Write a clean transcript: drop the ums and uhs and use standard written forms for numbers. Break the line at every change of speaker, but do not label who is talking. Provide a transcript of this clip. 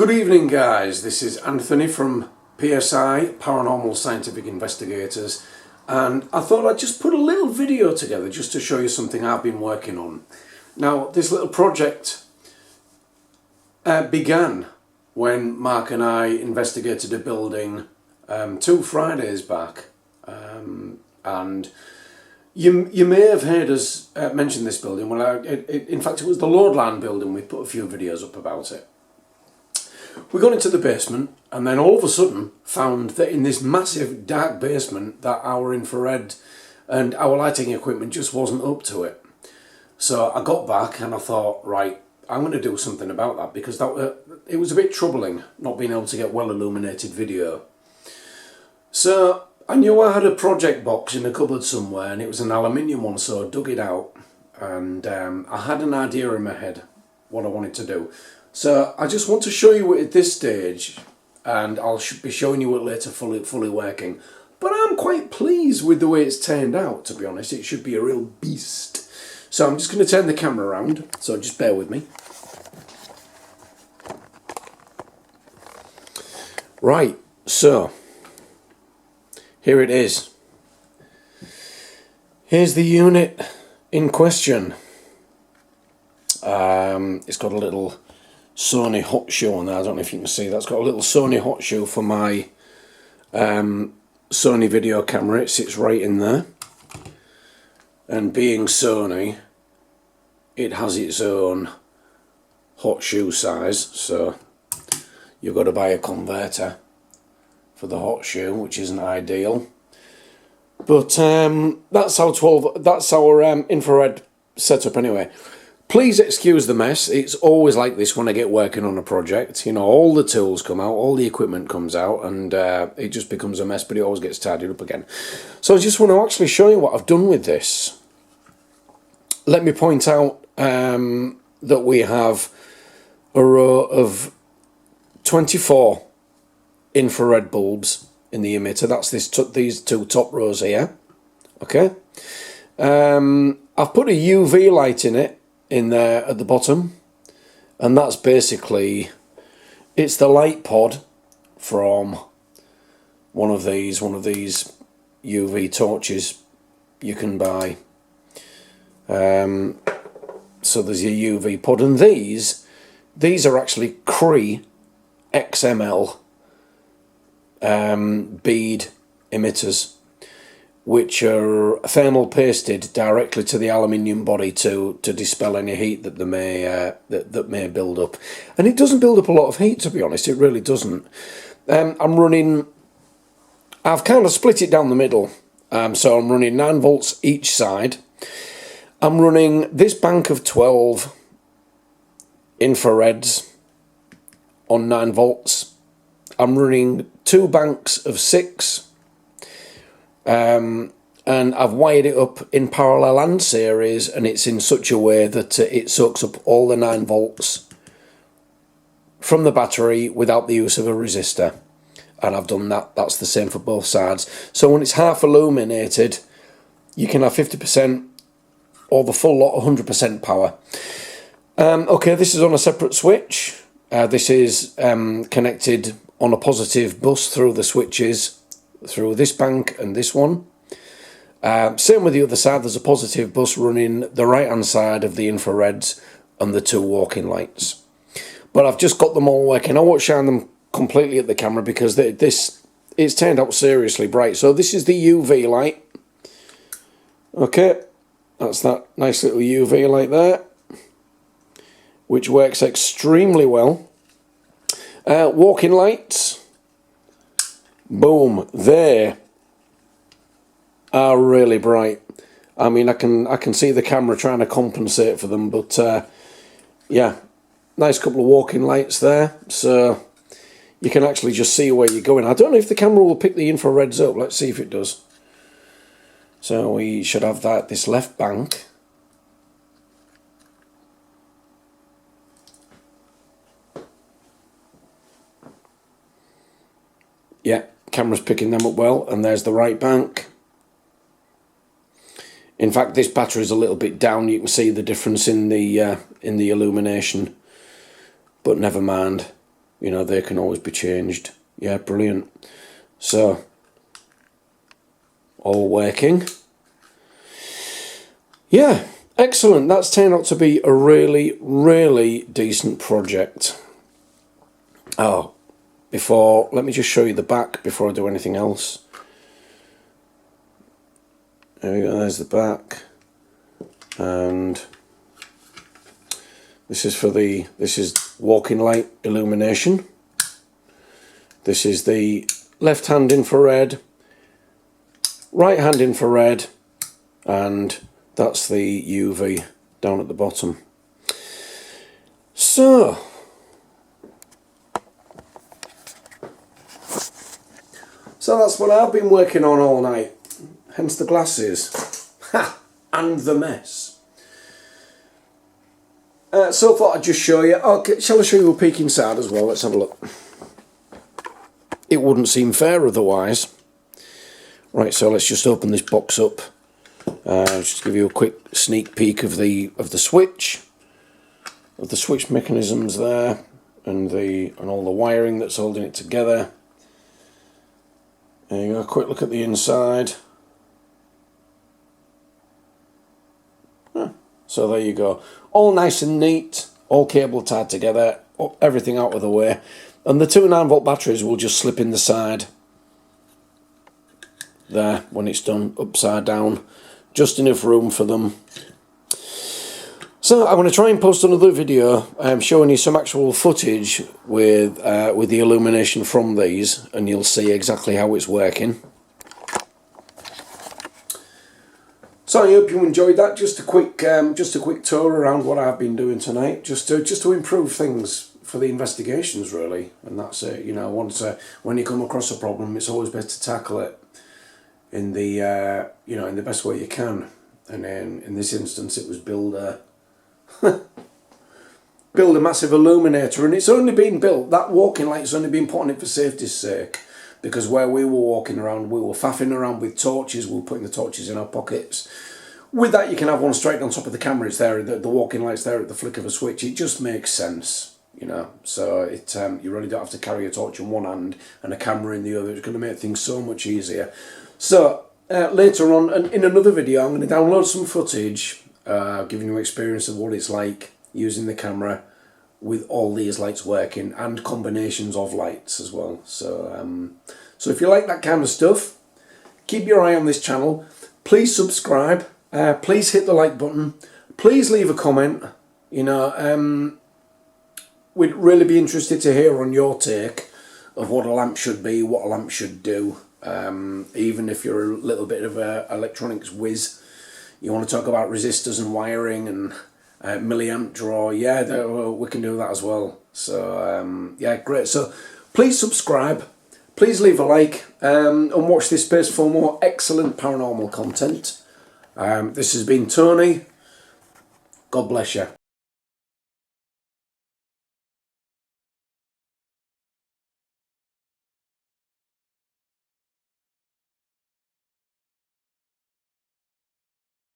Good evening, guys. This is Anthony from PSI, Paranormal Scientific Investigators, and I thought I'd just put a little video together just to show you something I've been working on. Now, this little project began when Mark and I investigated a building 2 Fridays back, and you may have heard us mention this building. Well, in fact, it was the Lordland building. We put a few videos up about it. We got into the basement and then all of a sudden found that in this massive dark basement that our infrared and our lighting equipment just wasn't up to it. So I got back and I thought, right, I'm going to do something about that, because it was a bit troubling not being able to get well illuminated video. So I knew I had a project box in a cupboard somewhere, and it was an aluminium one, so I dug it out and I had an idea in my head what I wanted to do. So I just want to show you it at this stage, and I'll be showing you it later fully working. But I'm quite pleased with the way it's turned out, to be honest. It should be a real beast. So I'm just going to turn the camera around, so just bear with me. Right, so here it is. Here's the unit in question. It's got a little Sony hot shoe on there. I don't know if you can see that. It's got a little Sony hot shoe for my Sony video camera. It sits right in there, and being Sony, it has its own hot shoe size, so you've got to buy a converter for the hot shoe, which isn't ideal. But that's our infrared setup anyway. Please excuse the mess. It's always like this when I get working on a project. You know, all the tools come out, all the equipment comes out, and it just becomes a mess, but it always gets tidied up again. So I just want to actually show you what I've done with this. Let me point out that we have a row of 24 infrared bulbs in the emitter. That's these 2 top rows here. Okay. I've put a UV light in there at the bottom, and that's basically, it's the light pod from one of these UV torches you can buy. So there's your UV pod, and these are actually Cree XML bead emitters, which are thermal pasted directly to the aluminium body to dispel any heat that they may that may build up. And it doesn't build up a lot of heat, to be honest. It really doesn't. I've kind of split it down the middle, so I'm running 9 volts each side. I'm running this bank of 12 infrareds on 9 volts. I'm running 2 banks of 6. And I've wired it up in parallel and series, and it's in such a way that it soaks up all the 9 volts from the battery without the use of a resistor. And I've done that. That's the same for both sides. So when it's half illuminated, you can have 50% or the full lot 100% power. Okay, this is on a separate switch. This is connected on a positive bus through the switches, through this bank and this one. Same with the other side. There's a positive bus running the right hand side of the infrareds and the 2 walking lights. But I've just got them all working. I won't shine them completely at the camera because it's turned out seriously bright. So this is the UV light. Okay, that's that nice little UV light there, which works extremely well. Walking lights. Boom, they are really bright. I mean, I can see the camera trying to compensate for them, but yeah, nice couple of walking lights there, so you can actually just see where you're going. I don't know if the camera will pick the infrareds up. Let's see if it does. So we should have this left bank. Yeah, camera's picking them up well, and there's the right bank. In fact, this battery's a little bit down. You can see the difference in the illumination, but never mind. you know, they can always be changed. Yeah, brilliant. So, all working. Yeah, excellent. That's turned out to be a really, really decent project. Oh, let me just show you the back before I do anything else. There we go, there's the back. And this is walking light illumination. This is the left hand infrared, right hand infrared, and that's the UV down at the bottom. So that's what I've been working on all night, hence the glasses. Ha! And the mess. So I thought I'd just show you. Okay, shall I show you a peek inside as well? Let's have a look. It wouldn't seem fair otherwise. Right, so let's just open this box up. Just give you a quick sneak peek of the switch, mechanisms there, and all the wiring that's holding it together. There you go. A quick look at the inside. So there you go. All nice and neat, all cable tied together, everything out of the way. And the 2 9-volt batteries will just slip in the side there when it's done, upside down. Just enough room for them. So I'm going to try and post another video showing you some actual footage with the illumination from these, and you'll see exactly how it's working. So I hope you enjoyed that. Just a quick tour around what I've been doing tonight, just to improve things for the investigations, really. And that's it. You know, when you come across a problem, it's always best to tackle it in the in the best way you can. And then in this instance, it was build a massive illuminator, and it's only been built. That walking light's only been put on it for safety's sake, because where we were walking around, we were faffing around with torches. We were putting the torches in our pockets. With that, you can have one straight on top of the camera. It's there. The walking light's there at the flick of a switch. It just makes sense, you know. So you really don't have to carry a torch in one hand and a camera in the other. It's going to make things so much easier. So later on, and in another video, I'm going to download some footage, giving you an experience of what it's like using the camera with all these lights working, and combinations of lights as well. So so if you like that kind of stuff, keep your eye on this channel. Please subscribe. Please hit the like button. Please leave a comment. You know, we'd really be interested to hear on your take of what a lamp should be, what a lamp should do. Even if you're a little bit of a electronics whiz, you want to talk about resistors and wiring and milliamp draw, yeah, we can do that as well. So yeah, great. So please subscribe, please leave a like, and watch this space for more excellent paranormal content. This has been Tony. God bless you.